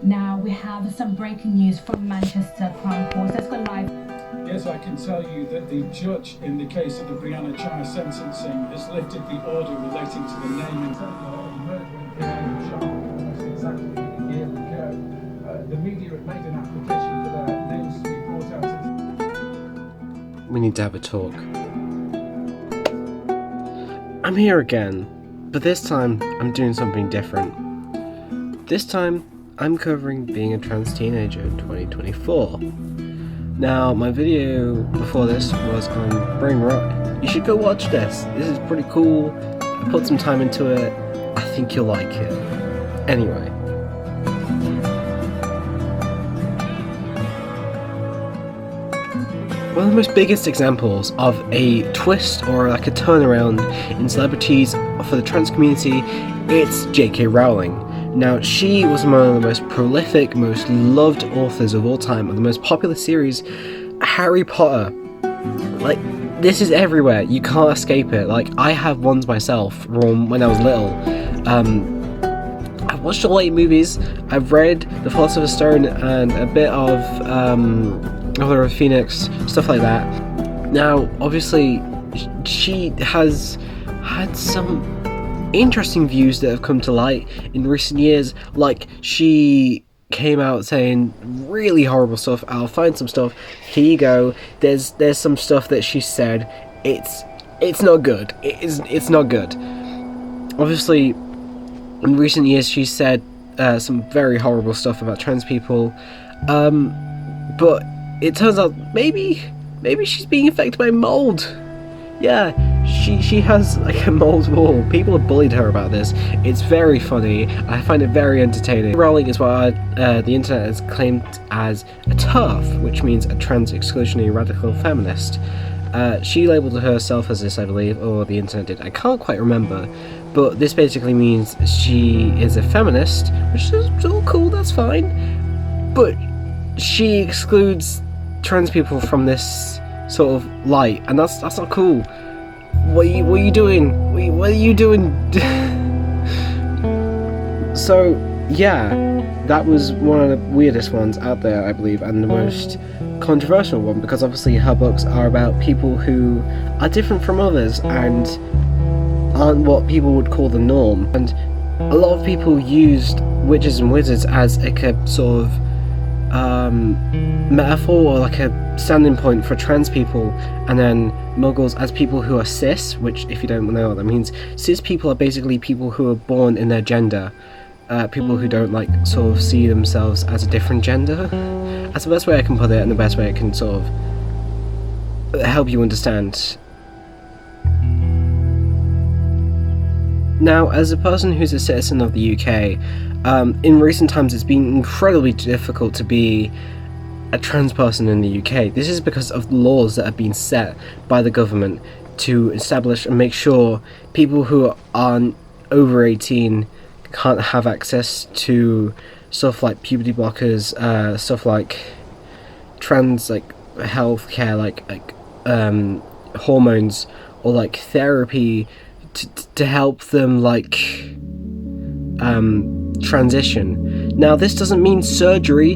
Now we have some breaking news from Manchester Crown Court. Let's go live. Yes, I can tell you that the judge in the case of the Brianna Chai sentencing has lifted the order relating to the name and of the murdering Brianna Chai almost exactly a year ago. The media had made an application for their names to be brought out. We need to have a talk. I'm here again, but this time I'm doing something different. This time I'm covering being a trans teenager in 2024. Now, my video before this was on Brain Rot. You should go watch this. This is pretty cool. I put some time into it. I think you'll like it. Anyway. One of the most biggest examples of a twist or like a turnaround in celebrities for the trans community, it's J.K. Rowling. Now, she was one of the most prolific, most loved authors of all time of the most popular series, Harry Potter. Like, this is everywhere. You can't escape it. Like, I have ones myself from when I was little. I've watched all 8 movies. I've read The Philosopher's Stone and a bit of Order of Phoenix, stuff like that. Now, obviously, she has had some interesting views that have come to light in recent years. Like, she came out saying really horrible stuff. I'll find some stuff. Here you go. There's some stuff that she said. It's not good. It's not good. Obviously, in recent years, she said some very horrible stuff about trans people. But it turns out maybe she's being affected by mold. Yeah, she has like a mold wall. People have bullied her about this. It's very funny. I find it very entertaining. Rowling is what the internet has claimed as a TERF, which means a trans exclusionary radical feminist. She labelled herself as this, I believe, or the internet did. I can't quite remember. But this basically means she is a feminist, which is all cool, that's fine. But she excludes trans people from this sort of light, and that's not cool. What are you doing? What are you doing? So yeah, that was one of the weirdest ones out there, I believe, and the most controversial one, because obviously her books are about people who are different from others and aren't what people would call the norm. And a lot of people used witches and wizards as like a sort of metaphor or like a standing point for trans people, and then muggles as people who are cis, which, if you don't know what that means, cis people are basically people who are born in their gender, people who don't like sort of see themselves as a different gender. That's the best way I can put it, and the best way I can sort of help you understand. Now, as a person who's a citizen of the UK, in recent times it's been incredibly difficult to be a trans person in the UK. This is because of laws that have been set by the government to establish and make sure people who are over 18 can't have access to stuff like puberty blockers, stuff like trans like healthcare, like hormones, or like therapy to help them like transition. Now, this doesn't mean surgery.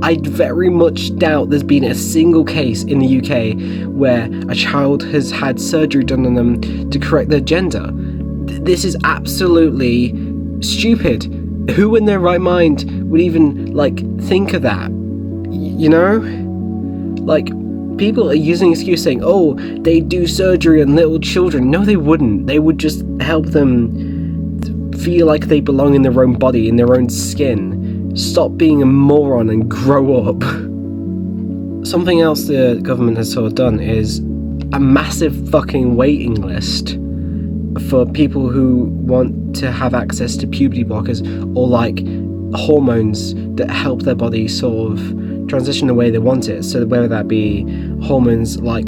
I very much doubt there's been a single case in the UK where a child has had surgery done on them to correct their gender. This is absolutely stupid. Who in their right mind would even like think of that? You know? Like, people are using the excuse saying, oh, they do surgery on little children. No, they wouldn't. They would just help them feel like they belong in their own body, in their own skin. Stop being a moron and grow up. Something else the government has sort of done is a massive fucking waiting list for people who want to have access to puberty blockers or like hormones that help their body sort of transition the way they want it. So whether that be hormones like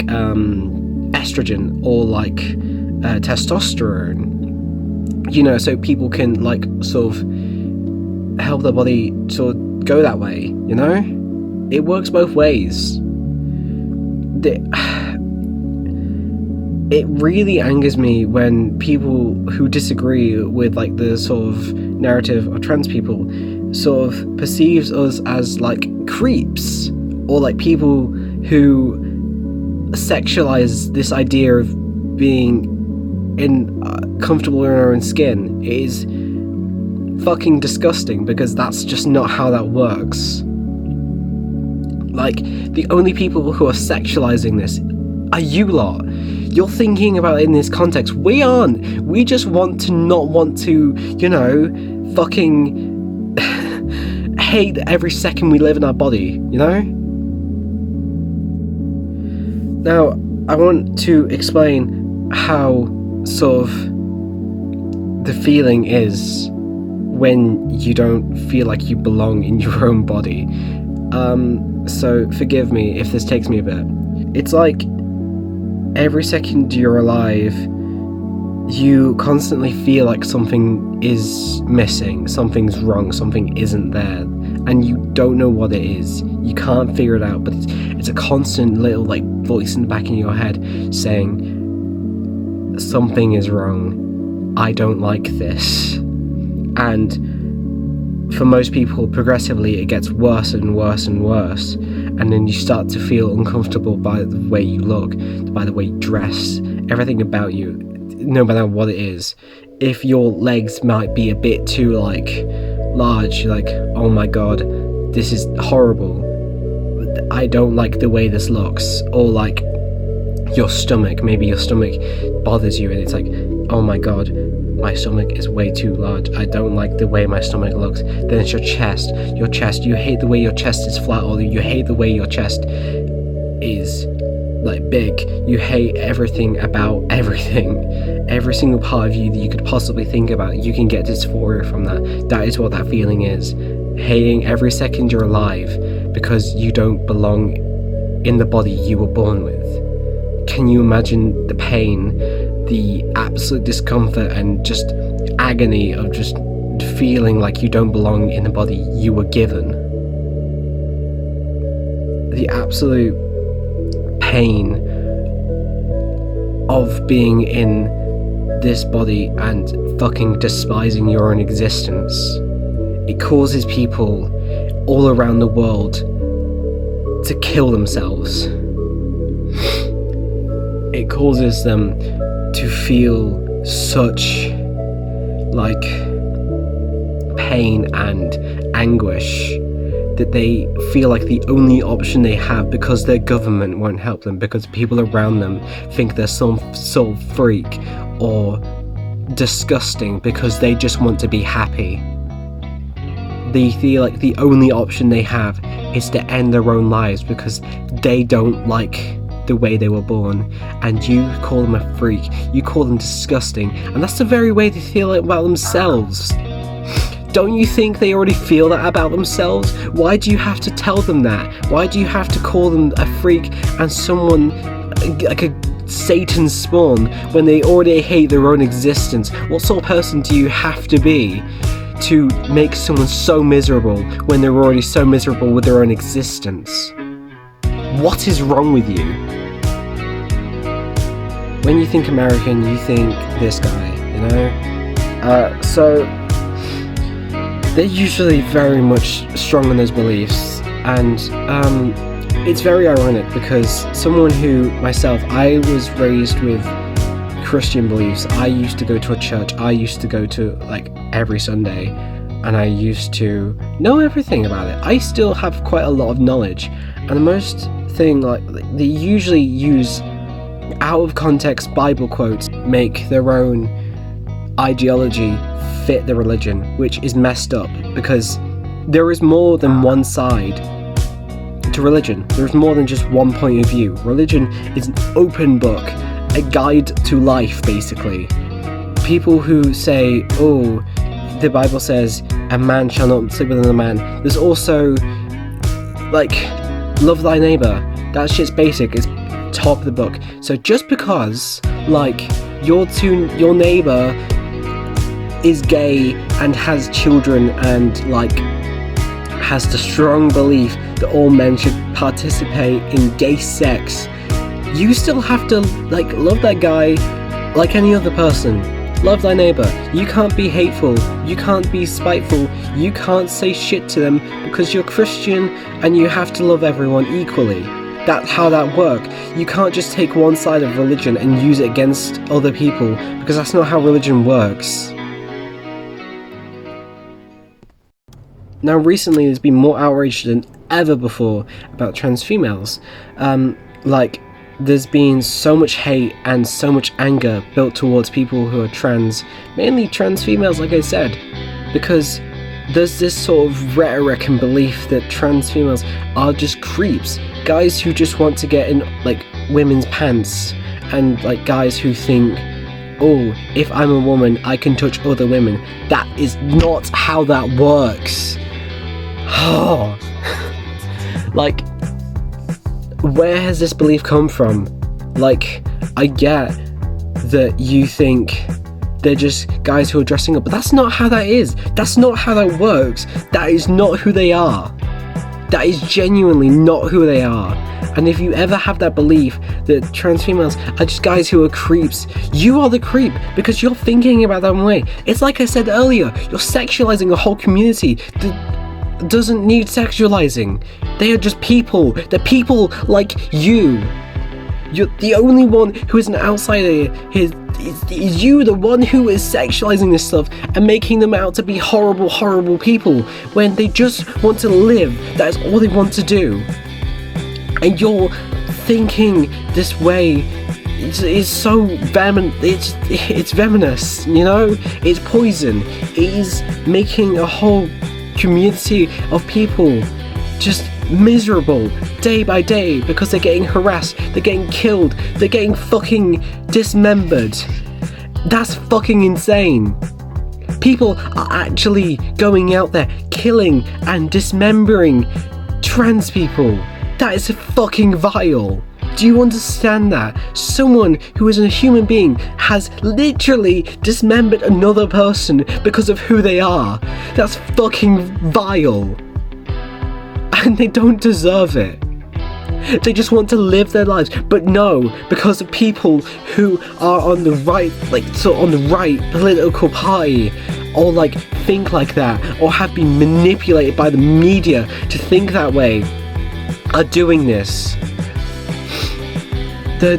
estrogen or like testosterone, you know, so people can like sort of help their body sort of go that way, you know? It works both ways. It really angers me when people who disagree with like the sort of narrative of trans people sort of perceives us as like creeps, or like people who sexualize this idea of being comfortable in our own skin. It is fucking disgusting, because that's just not how that works. Like, the only people who are sexualizing this are you lot. You're thinking about it in this context. We aren't. We just want to not want to, fucking hate every second we live in our body, Now, I want to explain how sort of the feeling is when you don't feel like you belong in your own body. So forgive me if this takes me a bit. It's like every second you're alive, you constantly feel like something is missing, something's wrong, something isn't there, and you don't know what it is. You can't figure it out, but it's a constant little like voice in the back of your head saying, something is wrong, I don't like this. And for most people, progressively it gets worse and worse and worse, and then you start to feel uncomfortable by the way you look, by the way you dress, everything about you, no matter what it is. If your legs might be a bit too like large, you're like, oh my god, this is horrible, I don't like the way this looks. Or like your stomach, maybe your stomach bothers you and it's like, oh my god, my stomach is way too large, I don't like the way my stomach looks. Then it's your chest, you hate the way your chest is flat, or you hate the way your chest is like big. You hate everything about everything. Every single part of you that you could possibly think about, you can get dysphoria from that. That is what that feeling is. Hating every second you're alive because you don't belong in the body you were born with. Can you imagine the pain, the absolute discomfort and just agony of just feeling like you don't belong in the body you were given? The absolute pain of being in this body and fucking despising your own existence. It causes people all around the world to kill themselves. It causes them to feel such like pain and anguish that they feel like the only option they have, because their government won't help them, because people around them think they're some sort of freak or disgusting, because they just want to be happy. They feel like the only option they have is to end their own lives because they don't like the way they were born, and you call them a freak, you call them disgusting, and that's the very way they feel about themselves. Don't you think they already feel that about themselves? Why do you have to tell them that? Why do you have to call them a freak and someone like a Satan's spawn when they already hate their own existence? What sort of person do you have to be to make someone so miserable when they're already so miserable with their own existence? What is wrong with you? When you think American, you think this guy, So they're usually very much strong in those beliefs, and it's very ironic because someone who, myself, I was raised with Christian beliefs. I used to go to a church, I used to go to like every Sunday, and I used to know everything about it. I still have quite a lot of knowledge, and the most thing, like, they usually use out of context Bible quotes, make their own ideology fit the religion, which is messed up because there is more than one side to religion. There's more than just one point of view. Religion is an open book, a guide to life, basically. People who say, oh, the Bible says a man shall not sleep with another man. There's also, like, love thy neighbor. That shit's basic. It's top of the book. So just because, like, your neighbor is gay and has children and, like, has the strong belief that all men should participate in gay sex, you still have to, like, love that guy like any other person. love thy neighbour. You can't be hateful, you can't be spiteful, you can't say shit to them because you're Christian and you have to love everyone equally. That's how that works. You can't just take one side of religion and use it against other people, because that's not how religion works. Now recently there's been more outrage than ever before about trans females. There's been so much hate and so much anger built towards people who are trans, mainly trans females, like I said, because there's this sort of rhetoric and belief that trans females are just creeps, guys who just want to get in like women's pants, and like guys who think, oh, if I'm a woman I can touch other women. That is not how that works. Like, where has this belief come from? Like, I get that you think they're just guys who are dressing up, but that's not how that is. That's not how that works. That is not who they are. That is genuinely not who they are. And if you ever have that belief that trans females are just guys who are creeps, you are the creep, because you're thinking about that way. It's like I said earlier, you're sexualizing a whole community that doesn't need sexualizing. They are just people. They're people like you. You're the only one who is an outsider here. Is you, the one who is sexualizing this stuff and making them out to be horrible, horrible people when they just want to live. That is all they want to do. And you're thinking this way. It's so it's venomous, you know? It's poison. It is making a whole community of people just miserable day by day because they're getting harassed, they're getting killed, they're getting fucking dismembered. That's fucking insane. People are actually going out there killing and dismembering trans people. That is fucking vile. Do you understand that? Someone who isn't a human being has literally dismembered another person because of who they are. That's fucking vile. And they don't deserve it. They just want to live their lives. But no, because of people who are on the right, on the right political party, or think like that, or have been manipulated by the media to think that way, are doing this. They're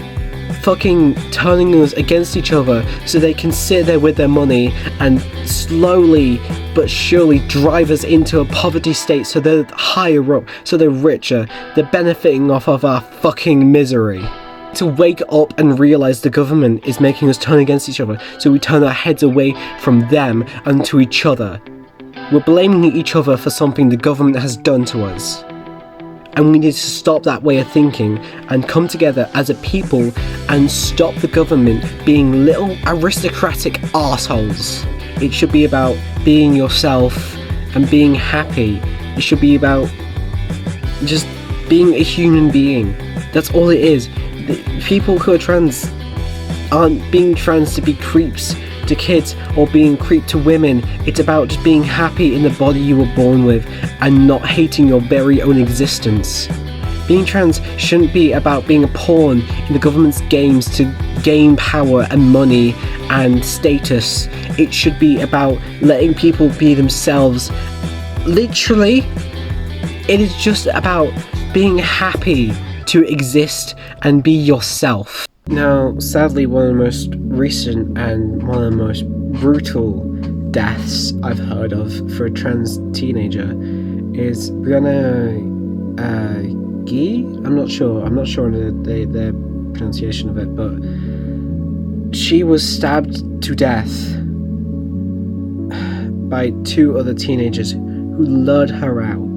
fucking turning us against each other so they can sit there with their money and slowly but surely drive us into a poverty state, so they're higher up, so they're richer, they're benefiting off of our fucking misery. To wake up and realise the government is making us turn against each other, so we turn our heads away from them and to each other. We're blaming each other for something the government has done to us. And we need to stop that way of thinking and come together as a people and stop the government being little aristocratic arseholes. It should be about being yourself and being happy. It should be about just being a human being. That's all it is. The people who are trans aren't being trans to be creeps to kids or being creep to women. It's about just being happy in the body you were born with and not hating your very own existence. Being trans shouldn't be about being a pawn in the government's games to gain power and money and status. It should be about letting people be themselves. Literally, it is just about being happy to exist and be yourself. Now, sadly, one of the most recent and one of the most brutal deaths I've heard of for a trans teenager is Brianna Gee? I'm not sure on the pronunciation of it, but she was stabbed to death by two other teenagers who lured her out.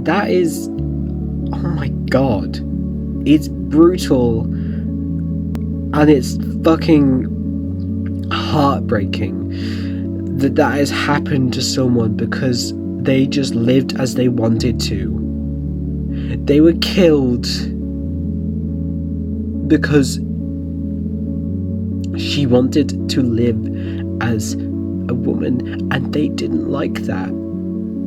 That is, oh my god, it's brutal and it's fucking heartbreaking that has happened to someone because they just lived as they wanted to. They were killed because she wanted to live as a woman and they didn't like that.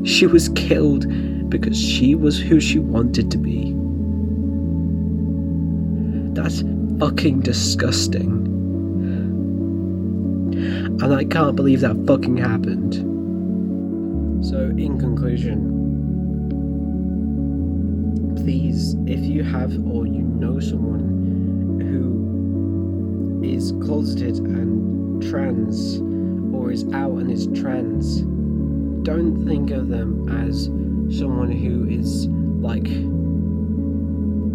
She was killed because she was who she wanted to be. That's fucking disgusting. and I can't believe that fucking happened. So, in conclusion, please, if you have or you know someone who is closeted and trans, or is out and is trans, don't think of them as someone who is like,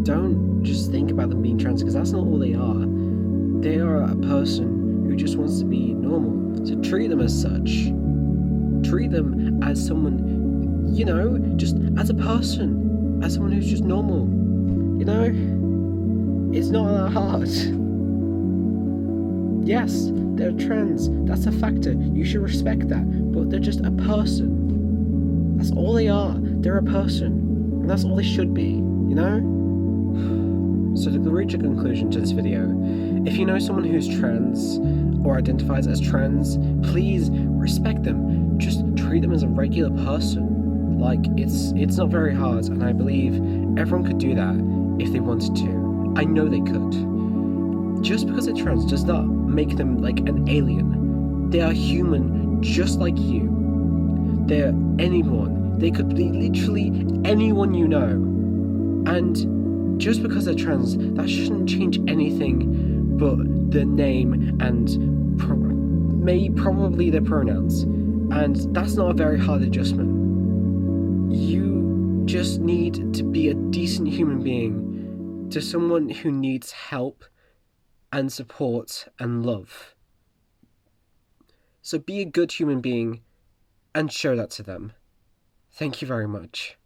don't just think about them being trans, because that's not all they are. They are a person who just wants to be normal. So treat them as such. Treat them as someone, you know, just as a person, as someone who's just normal. You know, it's not that hard. Yes, they're trans, that's a factor, you should respect that, but they're just a person. That's all they are, they're a person, and that's all they should be, you know? So to reach a conclusion to this video, if you know someone who's trans, or identifies as trans, please respect them, just treat them as a regular person. Like, it's not very hard, and I believe everyone could do that if they wanted to. I know they could. Just because they're trans does not make them like an alien. They are human just like you. They're anyone. They could be literally anyone you know. And just because they're trans, that shouldn't change anything but their name and probably their pronouns. And that's not a very hard adjustment. You just need to be a decent human being to someone who needs help and support and love. So be a good human being and show that to them. Thank you very much.